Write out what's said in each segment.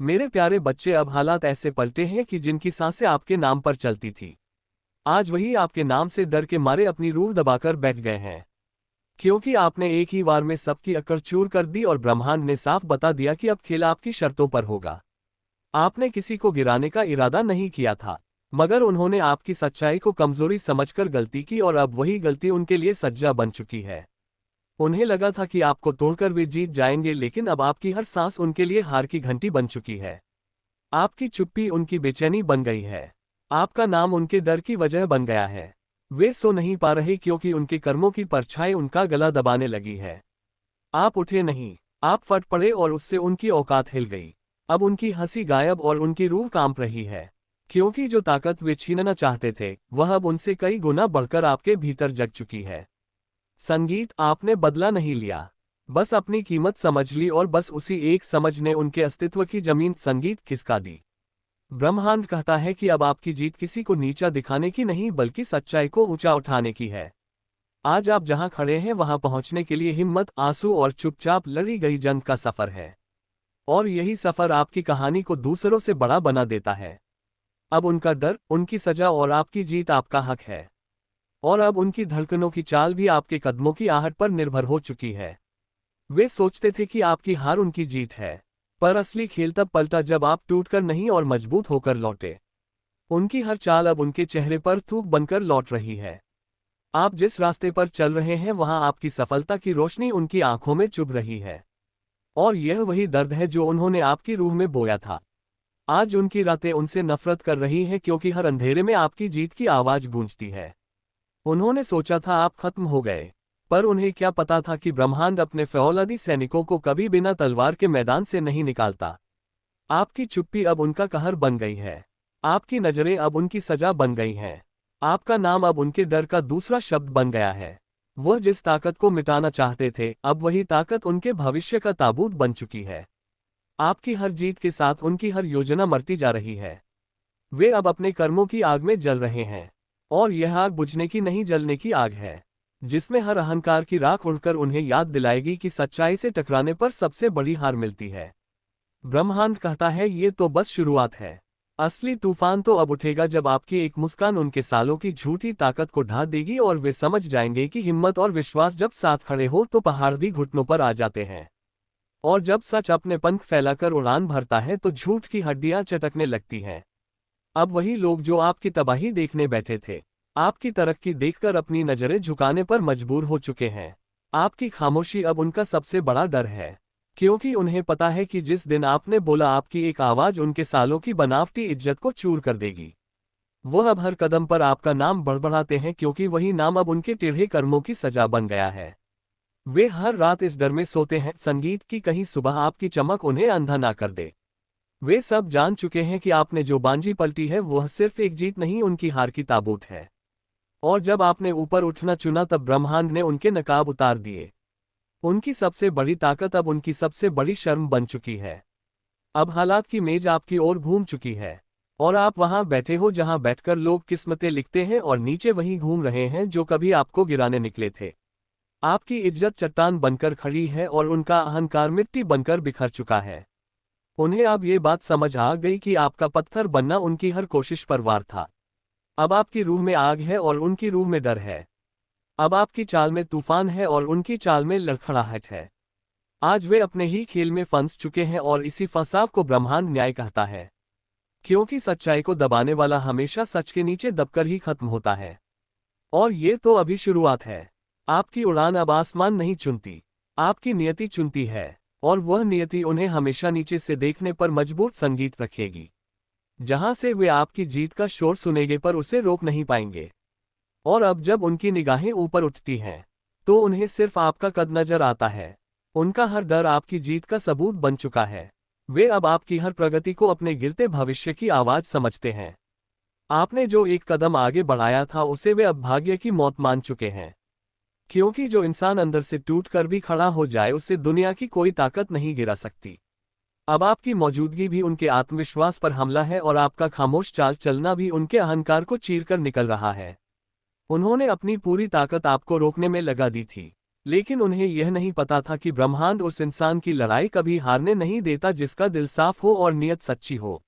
मेरे प्यारे बच्चे, अब हालात ऐसे पलटे हैं कि जिनकी सांसें आपके नाम पर चलती थी, आज वही आपके नाम से डर के मारे अपनी रूह दबाकर बैठ गए हैं। क्योंकि आपने एक ही वार में सबकी अकड़ चूर कर दी और ब्रह्मांड ने साफ बता दिया कि अब खेल आपकी शर्तों पर होगा। आपने किसी को गिराने का इरादा नहीं किया था, मगर उन्होंने आपकी सच्चाई को कमजोरी समझकर गलती की और अब वही गलती उनके लिए सज्जा बन चुकी है। उन्हें लगा था कि आपको तोड़कर वे जीत जाएंगे, लेकिन अब आपकी हर सांस उनके लिए हार की घंटी बन चुकी है। आपकी चुप्पी उनकी बेचैनी बन गई है। आपका नाम उनके डर की वजह बन गया है। वे सो नहीं पा रहे क्योंकि उनके कर्मों की परछाई उनका गला दबाने लगी है। आप उठे नहीं, आप फट पड़े और उससे उनकी औकात हिल गई। अब उनकी हंसी गायब और उनकी रूह कांप रही है, क्योंकि जो ताकत वे छीनना चाहते थे वह अब उनसे कई गुना बढ़कर आपके भीतर जग चुकी है। संगीत, आपने बदला नहीं लिया, बस अपनी कीमत समझ ली और बस उसी एक समझ ने उनके अस्तित्व की जमीन संगीत खिसका दी। ब्रह्मांड कहता है कि अब आपकी जीत किसी को नीचा दिखाने की नहीं बल्कि सच्चाई को ऊंचा उठाने की है। आज आप जहां खड़े हैं वहां पहुंचने के लिए हिम्मत, आंसू और चुपचाप लड़ी गई जंग का सफर है। और यही सफर आपकी कहानी को दूसरों से बड़ा बना देता है। अब उनका डर, उनकी सजा और आपकी जीत आपका हक है। और अब उनकी धड़कनों की चाल भी आपके कदमों की आहट पर निर्भर हो चुकी है। वे सोचते थे कि आपकी हार उनकी जीत है, पर असली खेल तब पलटा जब आप टूटकर नहीं और मजबूत होकर लौटे। उनकी हर चाल अब उनके चेहरे पर थूक बनकर लौट रही है। आप जिस रास्ते पर चल रहे हैं वहां आपकी सफलता की रोशनी उनकी आंखों में चुभ रही है। और यह वही दर्द है जो उन्होंने आपकी रूह में बोया था। आज उनकी रातें उनसे नफरत कर रही हैं क्योंकि हर अंधेरे में आपकी जीत की आवाज गूंजती है। उन्होंने सोचा था आप खत्म हो गए, पर उन्हें क्या पता था कि ब्रह्मांड अपने फौलादी सैनिकों को कभी बिना तलवार के मैदान से नहीं निकालता। आपकी चुप्पी अब उनका कहर बन गई है। आपकी नजरें अब उनकी सजा बन गई हैं। आपका नाम अब उनके डर का दूसरा शब्द बन गया है। वह जिस ताकत को मिटाना चाहते थे अब वही ताकत उनके भविष्य का ताबूत बन चुकी है। आपकी हर जीत के साथ उनकी हर योजना मरती जा रही है। वे अब अपने कर्मों की आग में जल रहे हैं, और यह आग बुझने की नहीं जलने की आग है, जिसमें हर अहंकार की राख उड़कर उन्हें याद दिलाएगी कि सच्चाई से टकराने पर सबसे बड़ी हार मिलती है। ब्रह्मांड कहता है ये तो बस शुरुआत है। असली तूफान तो अब उठेगा जब आपकी एक मुस्कान उनके सालों की झूठी ताकत को ढा देगी और वे समझ जाएंगे कि हिम्मत और विश्वास जब साथ खड़े हो तो पहाड़ भी घुटनों पर आ जाते हैं। और जब सच अपने पंख फैलाकर उड़ान भरता है तो झूठ की हड्डियां चटकने लगती हैं। अब वही लोग जो आपकी तबाही देखने बैठे थे, आपकी तरक्की देखकर अपनी नजरें झुकाने पर मजबूर हो चुके हैं। आपकी खामोशी अब उनका सबसे बड़ा डर है, क्योंकि उन्हें पता है कि जिस दिन आपने बोला आपकी एक आवाज उनके सालों की बनावटी इज्जत को चूर कर देगी। वह अब हर कदम पर आपका नाम बड़बड़ाते हैं क्योंकि वही नाम अब उनके टेढ़े कर्मों की सजा बन गया है। वे हर रात इस डर में सोते हैं संगीत की कहीं सुबह आपकी चमक उन्हें अंधा ना कर दे। वे सब जान चुके हैं कि आपने जो बांजी पलटी है वह सिर्फ एक जीत नहीं उनकी हार की ताबूत है। और जब आपने ऊपर उठना चुना तब ब्रह्मांड ने उनके नकाब उतार दिए। उनकी सबसे बड़ी ताकत अब उनकी सबसे बड़ी शर्म बन चुकी है। अब हालात की मेज आपकी ओर घूम चुकी है, और आप वहां बैठे हो जहां बैठकर लोग किस्मतें लिखते हैं और नीचे वही घूम रहे हैं जो कभी आपको गिराने निकले थे। आपकी इज्जत चट्टान बनकर खड़ी है और उनका अहंकार मिट्टी बनकर बिखर चुका है। उन्हें अब ये बात समझ आ गई कि आपका पत्थर बनना उनकी हर कोशिश पर वार था। अब आपकी रूह में आग है और उनकी रूह में डर है। अब आपकी चाल में तूफान है और उनकी चाल में लड़खड़ाहट है। आज वे अपने ही खेल में फंस चुके हैं और इसी फंसाव को ब्रह्मांड न्याय कहता है, क्योंकि सच्चाई को दबाने वाला हमेशा सच के नीचे दबकर ही खत्म होता है। और ये तो अभी शुरुआत है। आपकी उड़ान अब आसमान नहीं चुनती, आपकी नियति चुनती है, और वह नियति उन्हें हमेशा नीचे से देखने पर मजबूत संगीत रखेगी, जहां से वे आपकी जीत का शोर सुनेंगे पर उसे रोक नहीं पाएंगे। और अब जब उनकी निगाहें ऊपर उठती हैं, तो उन्हें सिर्फ आपका कद नजर आता है। उनका हर डर आपकी जीत का सबूत बन चुका है। वे अब आपकी हर प्रगति को अपने गिरते भविष्य की आवाज समझते हैं। आपने जो एक कदम आगे बढ़ाया था उसे वे अब भाग्य की मौत मान चुके हैं, क्योंकि जो इंसान अंदर से टूटकर भी खड़ा हो जाए उसे दुनिया की कोई ताकत नहीं गिरा सकती। अब आपकी मौजूदगी भी उनके आत्मविश्वास पर हमला है और आपका खामोश चाल चलना भी उनके अहंकार को चीरकर निकल रहा है। उन्होंने अपनी पूरी ताकत आपको रोकने में लगा दी थी, लेकिन उन्हें यह नहीं पता था कि ब्रह्मांड उस इंसान की लड़ाई कभी हारने नहीं देता जिसका दिल साफ हो और नीयत सच्ची हो।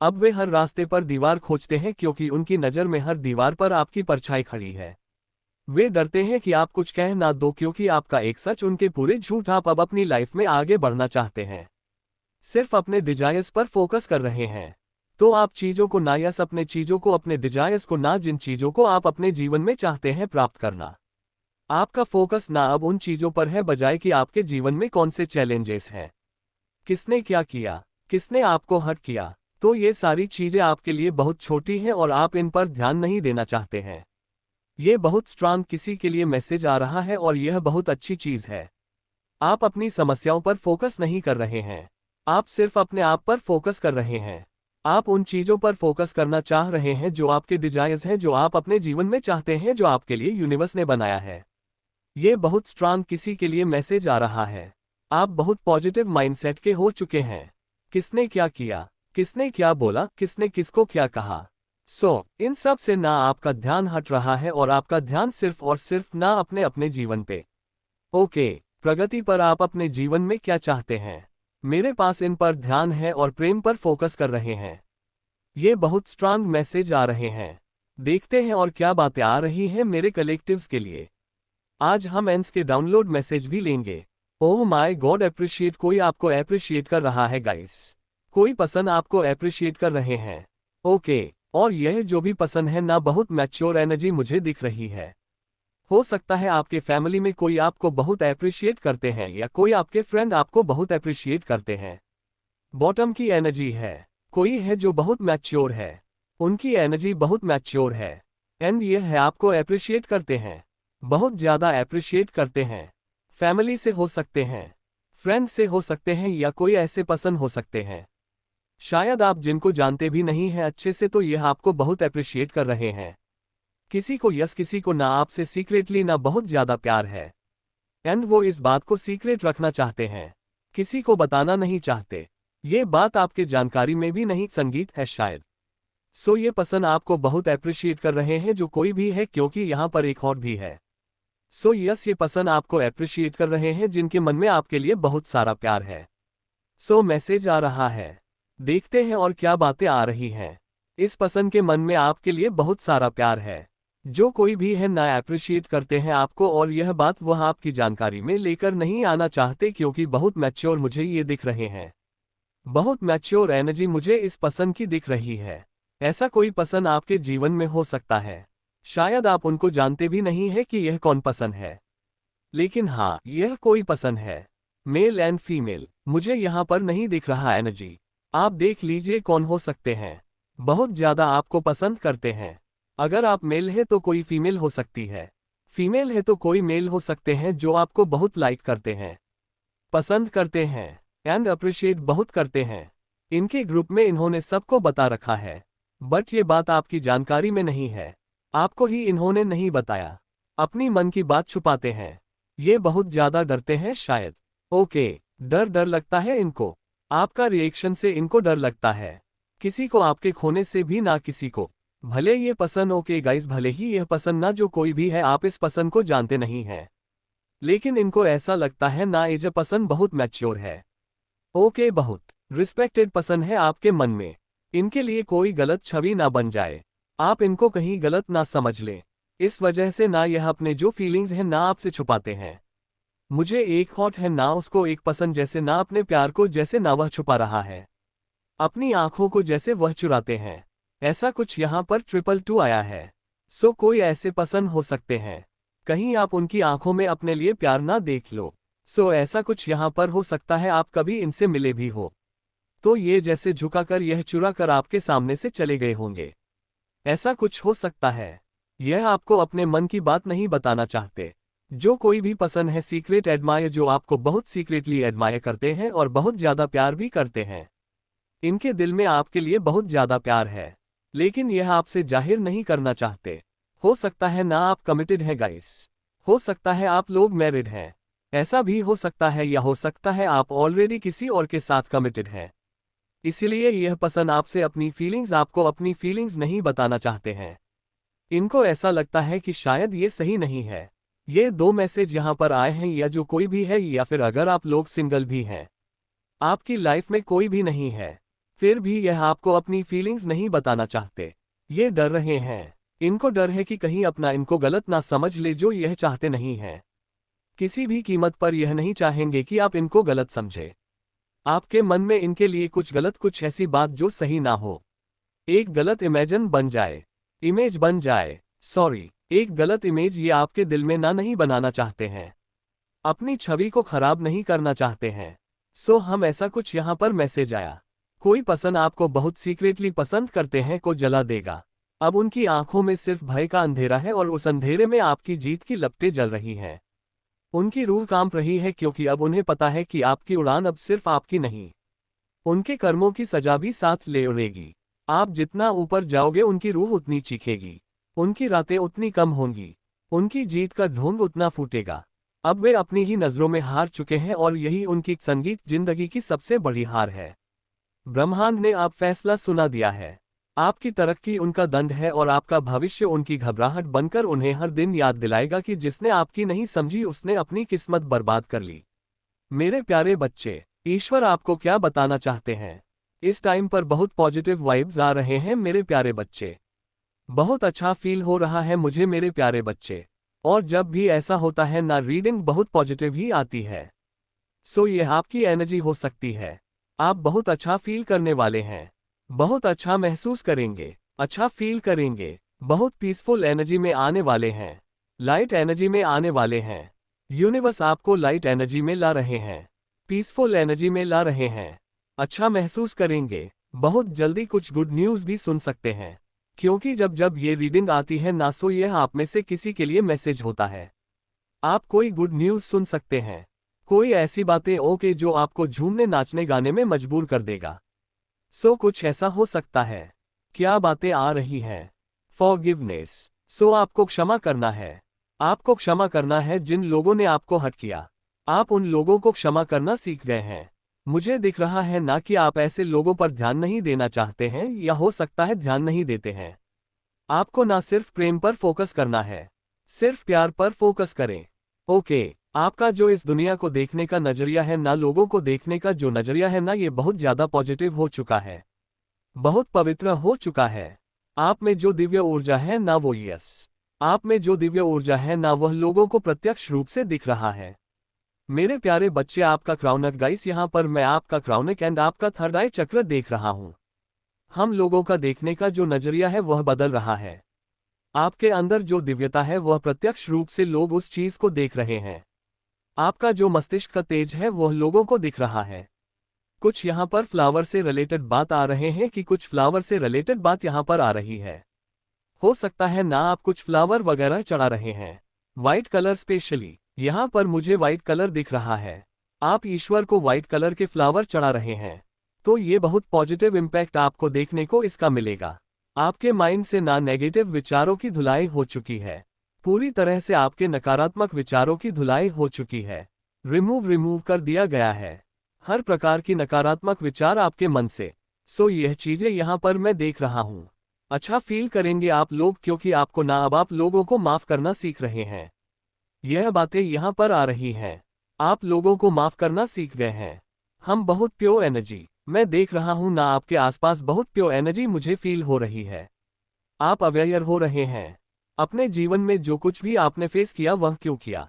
अब वे हर रास्ते पर दीवार खोजते हैं क्योंकि उनकी नज़र में हर दीवार पर आपकी परछाई खड़ी है। वे डरते हैं कि आप कुछ कह ना दो क्योंकि आपका एक सच उनके पूरे झूठ। आप अब अपनी लाइफ में आगे बढ़ना चाहते हैं, सिर्फ अपने डिजायर्स पर फोकस कर रहे हैं। तो आप चीजों को ना, यस अपने चीजों को, अपने डिजायर्स को ना, जिन चीजों को आप अपने जीवन में चाहते हैं प्राप्त करना। आपका फोकस ना अब उन चीजों पर है बजाय कि आपके जीवन में कौन से चैलेंजेस हैं, किसने क्या किया, किसने आपको हर्ट किया। तो ये सारी चीजें आपके लिए बहुत छोटी हैं और आप इन पर ध्यान नहीं देना चाहते हैं। ये बहुत स्ट्रांग किसी के लिए मैसेज आ रहा है और यह बहुत अच्छी चीज है। आप अपनी समस्याओं पर फोकस नहीं कर रहे हैं, आप सिर्फ अपने आप पर फोकस कर रहे हैं। आप उन चीजों पर फोकस करना चाह रहे हैं जो आपके डिजायर्स हैं, जो आप अपने जीवन में चाहते हैं, जो आपके लिए यूनिवर्स ने बनाया है। ये बहुत स्ट्रांग किसी के लिए मैसेज आ रहा है। आप बहुत पॉजिटिव माइंडसेट के हो चुके हैं। किसने क्या किया, किसने क्या बोला, किसने किसको क्या कहा, इन सब से ना आपका ध्यान हट रहा है और आपका ध्यान सिर्फ और सिर्फ ना अपने अपने जीवन पे, ओके, प्रगति पर। आप अपने जीवन में क्या चाहते हैं, मेरे पास इन पर ध्यान है और प्रेम पर फोकस कर रहे हैं। ये बहुत स्ट्रांग मैसेज आ रहे हैं। देखते हैं और क्या बातें आ रही हैं मेरे कलेक्टिव्स के लिए। आज हम एंस के डाउनलोड मैसेज भी लेंगे। ओह माय गॉड, अप्रिशिएट, कोई आपको अप्रिशिएट कर रहा है गाइस। कोई पसंद आपको अप्रिशिएट कर रहे हैं, ओके। और यह जो भी पसंद है ना, बहुत मैच्योर एनर्जी मुझे दिख रही है। हो सकता है आपके फैमिली में कोई आपको बहुत अप्रिशिएट करते हैं या कोई आपके फ्रेंड आपको बहुत अप्रिशिएट करते हैं। बॉटम की एनर्जी है, कोई है जो बहुत मैच्योर है, उनकी एनर्जी बहुत मैच्योर है। एंड ये है आपको अप्रिशिएट करते हैं, बहुत ज़्यादा अप्रिशिएट करते हैं। फैमिली से हो सकते हैं, फ्रेंड से हो सकते हैं या कोई ऐसे पसंद हो सकते हैं, शायद आप जिनको जानते भी नहीं हैं अच्छे से, तो यह आपको बहुत अप्रिशिएट कर रहे हैं। किसी को यस, किसी को ना, आपसे सीक्रेटली ना बहुत ज़्यादा प्यार है। एंड वो इस बात को सीक्रेट रखना चाहते हैं, किसी को बताना नहीं चाहते। ये बात आपके जानकारी में भी नहीं, संगीत है शायद। ये पसंद आपको बहुत अप्रिशिएट कर रहे हैं, जो कोई भी है, क्योंकि यहाँ पर एक और भी है। यस, ये पसंद आपको अप्रिशिएट कर रहे हैं जिनके मन में आपके लिए बहुत सारा प्यार है। मैसेज आ रहा है, देखते हैं और क्या बातें आ रही हैं। इस पसंद के मन में आपके लिए बहुत सारा प्यार है। जो कोई भी है ना, अप्रिशिएट करते हैं आपको, और यह बात वह आपकी जानकारी में लेकर नहीं आना चाहते क्योंकि बहुत मैच्योर मुझे ये दिख रहे हैं। बहुत मैच्योर एनर्जी मुझे इस पसंद की दिख रही है। ऐसा कोई पसंद आपके जीवन में हो सकता है, शायद आप उनको जानते भी नहीं है कि यह कौन पसंद है, लेकिन हाँ, यह कोई पसंद है। मेल एंड फीमेल मुझे यहाँ पर नहीं दिख रहा एनर्जी। आप देख लीजिए कौन हो सकते हैं। बहुत ज़्यादा आपको पसंद करते हैं। अगर आप मेल है तो कोई फीमेल हो सकती है, फीमेल है तो कोई मेल हो सकते हैं जो आपको बहुत लाइक करते हैं, पसंद करते हैं एंड अप्रिशिएट बहुत करते हैं। इनके ग्रुप में इन्होंने सबको बता रखा है, बट ये बात आपकी जानकारी में नहीं है, आपको ही इन्होंने नहीं बताया। अपनी मन की बात छुपाते हैं। ये बहुत ज़्यादा डरते हैं शायद, ओके। डर लगता है इनको, आपका रिएक्शन से इनको डर लगता है। किसी को आपके खोने से भी ना, किसी को। भले ये पसंद, ओके गाइस, भले ही यह पसंद ना जो कोई भी है, आप इस पसंद को जानते नहीं हैं, लेकिन इनको ऐसा लगता है ना, ये जो पसंद बहुत मैच्योर है, ओके, बहुत रिस्पेक्टेड पसंद है आपके मन में। इनके लिए कोई गलत छवि ना बन जाए, आप इनको कहीं गलत ना समझ लें। इस वजह से ना यह अपने जो फीलिंग्स हैं ना आपसे छुपाते हैं। मुझे एक हॉट है ना, उसको एक पसंद जैसे ना, अपने प्यार को जैसे ना वह छुपा रहा है, अपनी आंखों को जैसे वह चुराते हैं। ऐसा कुछ यहाँ पर 222 आया है। कोई ऐसे पसंद हो सकते हैं, कहीं आप उनकी आंखों में अपने लिए प्यार ना देख लो। ऐसा कुछ यहाँ पर हो सकता है, आप कभी इनसे मिले भी हो, तो ये जैसे झुकाकर यह चुरा कर आपके सामने से चले गए होंगे। ऐसा कुछ हो सकता है। यह आपको अपने मन की बात नहीं बताना चाहते। जो कोई भी पसंद है, सीक्रेट एडमायर, जो आपको बहुत सीक्रेटली एडमायर करते हैं और बहुत ज़्यादा प्यार भी करते हैं। इनके दिल में आपके लिए बहुत ज़्यादा प्यार है, लेकिन यह आपसे जाहिर नहीं करना चाहते। हो सकता है ना आप कमिटेड हैं गाइस, हो सकता है आप लोग मैरिड हैं, ऐसा भी हो सकता है, या हो सकता है आप ऑलरेडी किसी और के साथ कमिटेड हैं। इसलिए यह पसंद आपसे अपनी फीलिंग्स, आपको अपनी फीलिंग्स नहीं बताना चाहते हैं। इनको ऐसा लगता है कि शायद ये सही नहीं है, ये 2 मैसेज यहाँ पर आए हैं, या जो कोई भी है, या फिर अगर आप लोग सिंगल भी हैं, आपकी लाइफ में कोई भी नहीं है, फिर भी यह आपको अपनी फीलिंग्स नहीं बताना चाहते। ये डर रहे हैं, इनको डर है कि कहीं अपना इनको गलत ना समझ ले, जो यह चाहते नहीं हैं। किसी भी कीमत पर यह नहीं चाहेंगे कि आप इनको गलत समझे। आपके मन में इनके लिए कुछ गलत, कुछ ऐसी बात जो सही ना हो, एक गलत इमेज बन जाए, सॉरी, एक गलत इमेज ये आपके दिल में ना नहीं बनाना चाहते हैं, अपनी छवि को खराब नहीं करना चाहते हैं। सो हम ऐसा कुछ यहाँ पर मैसेज आया। कोई पसंद आपको बहुत सीक्रेटली पसंद करते हैं को जला देगा। अब उनकी आंखों में सिर्फ भय का अंधेरा है और उस अंधेरे में आपकी जीत की लपटें जल रही हैं। उनकी रूह कांप रही है क्योंकि अब उन्हें पता है कि आपकी उड़ान अब सिर्फ आपकी नहीं, उनके कर्मों की सजा भी साथ ले उड़ेगी। आप जितना ऊपर जाओगे उनकी रूह उतनी चीखेगी, उनकी रातें उतनी कम होंगी, उनकी जीत का ढोंग उतना फूटेगा। अब वे अपनी ही नजरों में हार चुके हैं और यही उनकी संगीत जिंदगी की सबसे बड़ी हार है। ब्रह्मांड ने आप फैसला सुना दिया है। आपकी तरक्की उनका दंड है और आपका भविष्य उनकी घबराहट बनकर उन्हें हर दिन याद दिलाएगा कि जिसने आपकी नहीं समझी उसने अपनी किस्मत बर्बाद कर ली। मेरे प्यारे बच्चे, ईश्वर आपको क्या बताना चाहते हैं? इस टाइम पर बहुत पॉजिटिव वाइब्स आ रहे हैं मेरे प्यारे बच्चे। बहुत अच्छा फील हो रहा है मुझे मेरे प्यारे बच्चे। और जब भी ऐसा होता है ना, रीडिंग बहुत पॉजिटिव ही आती है। सो ये आपकी एनर्जी हो सकती है। आप बहुत अच्छा फील करने वाले हैं, बहुत अच्छा महसूस करेंगे, अच्छा फील करेंगे, बहुत पीसफुल एनर्जी में आने वाले हैं, लाइट एनर्जी में आने वाले हैं। यूनिवर्स आपको लाइट एनर्जी में ला रहे हैं, पीसफुल एनर्जी में ला रहे हैं। अच्छा महसूस करेंगे, बहुत जल्दी कुछ गुड न्यूज़ भी सुन सकते हैं, क्योंकि जब जब ये रीडिंग आती है ना, सो यह आप में से किसी के लिए मैसेज होता है। आप कोई गुड न्यूज़ सुन सकते हैं, कोई ऐसी बातें ओके जो आपको झूमने नाचने गाने में मजबूर कर देगा। सो कुछ ऐसा हो सकता है। क्या बातें आ रही हैं? फॉरगिवनेस। सो आपको क्षमा करना है, आपको क्षमा करना है जिन लोगों ने आपको हर्ट किया। आप उन लोगों को क्षमा करना सीख गए हैं। मुझे दिख रहा है ना कि आप ऐसे लोगों पर ध्यान नहीं देना चाहते हैं, या हो सकता है ध्यान नहीं देते हैं। आपको ना सिर्फ प्रेम पर फोकस करना है, सिर्फ प्यार पर फोकस करें। ओके, आपका जो इस दुनिया को देखने का नजरिया है ना, लोगों को देखने का जो नजरिया है ना, ये बहुत ज्यादा पॉजिटिव हो चुका है, बहुत पवित्र हो चुका है। आप में जो दिव्य ऊर्जा है ना, वो आप में जो दिव्य ऊर्जा है ना, वह लोगों को प्रत्यक्ष रूप से दिख रहा है। मेरे प्यारे बच्चे, आपका क्राउनक गाइस, यहाँ पर मैं आपका क्राउनक एंड आपका थर्ड आई चक्र देख रहा हूँ। हम लोगों का देखने का जो नजरिया है वह बदल रहा है। आपके अंदर जो दिव्यता है वह प्रत्यक्ष रूप से लोग उस चीज को देख रहे हैं। आपका जो मस्तिष्क का तेज है वह लोगों को दिख रहा है। कुछ यहाँ पर फ्लावर से रिलेटेड बात आ रहे हैं कि कुछ फ्लावर से रिलेटेड बात यहाँ पर आ रही है। हो सकता है ना आप कुछ फ्लावर वगैरह चढ़ा रहे हैं, व्हाइट कलर स्पेशली। यहाँ पर मुझे व्हाइट कलर दिख रहा है। आप ईश्वर को व्हाइट कलर के फ्लावर चढ़ा रहे हैं, तो ये बहुत पॉजिटिव इम्पैक्ट आपको देखने को इसका मिलेगा। आपके माइंड से ना नेगेटिव विचारों की धुलाई हो चुकी है, पूरी तरह से आपके नकारात्मक विचारों की धुलाई हो चुकी है। रिमूव कर दिया गया है हर प्रकार की नकारात्मक विचार आपके मन से। सो यह चीजें यहाँ पर मैं देख रहा हूँ। अच्छा फील करेंगे आप लोग, क्योंकि आपको ना अब आप लोगों को माफ करना सीख रहे हैं। यह बातें यहाँ पर आ रही हैं, आप लोगों को माफ करना सीख गए हैं। हम बहुत प्योर एनर्जी मैं देख रहा हूँ ना, आपके आसपास बहुत प्योर एनर्जी मुझे फील हो रही है। आप अवेयर हो रहे हैं अपने जीवन में जो कुछ भी आपने फेस किया वह क्यों किया।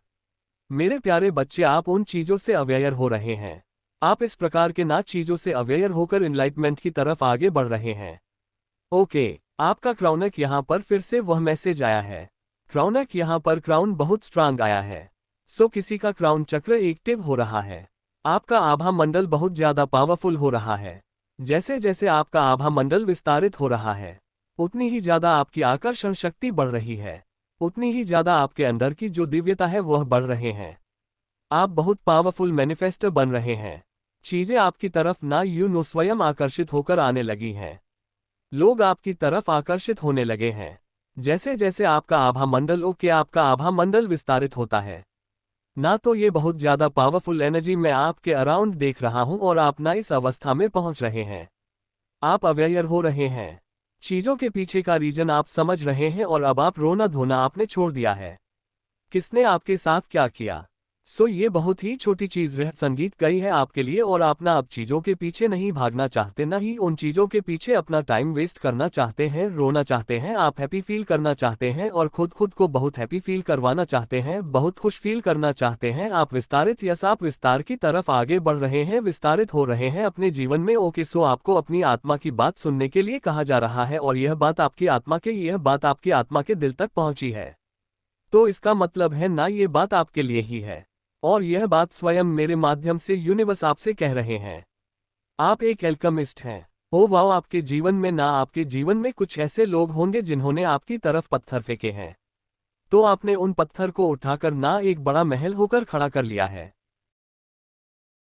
मेरे प्यारे बच्चे, आप उन चीजों से अवेयर हो रहे हैं। आप इस प्रकार के ना चीजों से अवेयर होकर एनलाइटमेंट की तरफ आगे बढ़ रहे हैं। ओके, आपका क्राउनक यहाँ पर फिर से वह मैसेज आया है। क्राउनक यहाँ पर क्राउन बहुत स्ट्रांग आया है। सो किसी का क्राउन चक्र एक्टिव हो रहा है। आपका आभा मंडल बहुत ज्यादा पावरफुल हो रहा है। जैसे जैसे आपका आभा मंडल विस्तारित हो रहा है, उतनी ही ज्यादा आपकी आकर्षण शक्ति बढ़ रही है, उतनी ही ज्यादा आपके अंदर की जो दिव्यता है वह बढ़ रहे हैं। आप बहुत पावरफुल मैनिफेस्टर बन रहे हैं। चीजें आपकी तरफ ना स्वयं आकर्षित होकर आने लगी हैं। लोग आपकी तरफ आकर्षित होने लगे हैं। जैसे जैसे आपका आभा मंडल आपका आभा मंडल विस्तारित होता है ना, तो ये बहुत ज्यादा पावरफुल एनर्जी मैं आपके अराउंड देख रहा हूं और आप ना इस अवस्था में पहुंच रहे हैं। आप अवेयर हो रहे हैं, चीजों के पीछे का रीजन आप समझ रहे हैं और अब आप रोना धोना आपने छोड़ दिया है। किसने आपके साथ क्या किया। ये बहुत ही छोटी चीज रह संगीत गई है आपके लिए, और आप ना अब चीजों के पीछे नहीं भागना चाहते, ना ही उन चीजों के पीछे अपना टाइम वेस्ट करना चाहते हैं, रोना चाहते हैं, आप हैप्पी फील करना चाहते हैं और खुद को बहुत हैप्पी फील करवाना चाहते हैं, बहुत खुश फील करना चाहते हैं। आप विस्तारित यस आप विस्तार की तरफ आगे बढ़ रहे हैं, विस्तारित हो रहे हैं अपने जीवन में। ओके, आपको अपनी आत्मा की बात सुनने के लिए कहा जा रहा है और यह बात आपकी आत्मा के दिल तक पहुंची है। तो इसका मतलब है ना ये बात आपके लिए ही है, और यह बात स्वयं मेरे माध्यम से यूनिवर्स आपसे कह रहे हैं। आप एक एल्केमिस्ट हैं। ओ वाओ, आपके जीवन में कुछ ऐसे लोग होंगे जिन्होंने आपकी तरफ पत्थर फेंके हैं, तो आपने उन पत्थर को उठाकर ना एक बड़ा महल होकर खड़ा कर लिया है।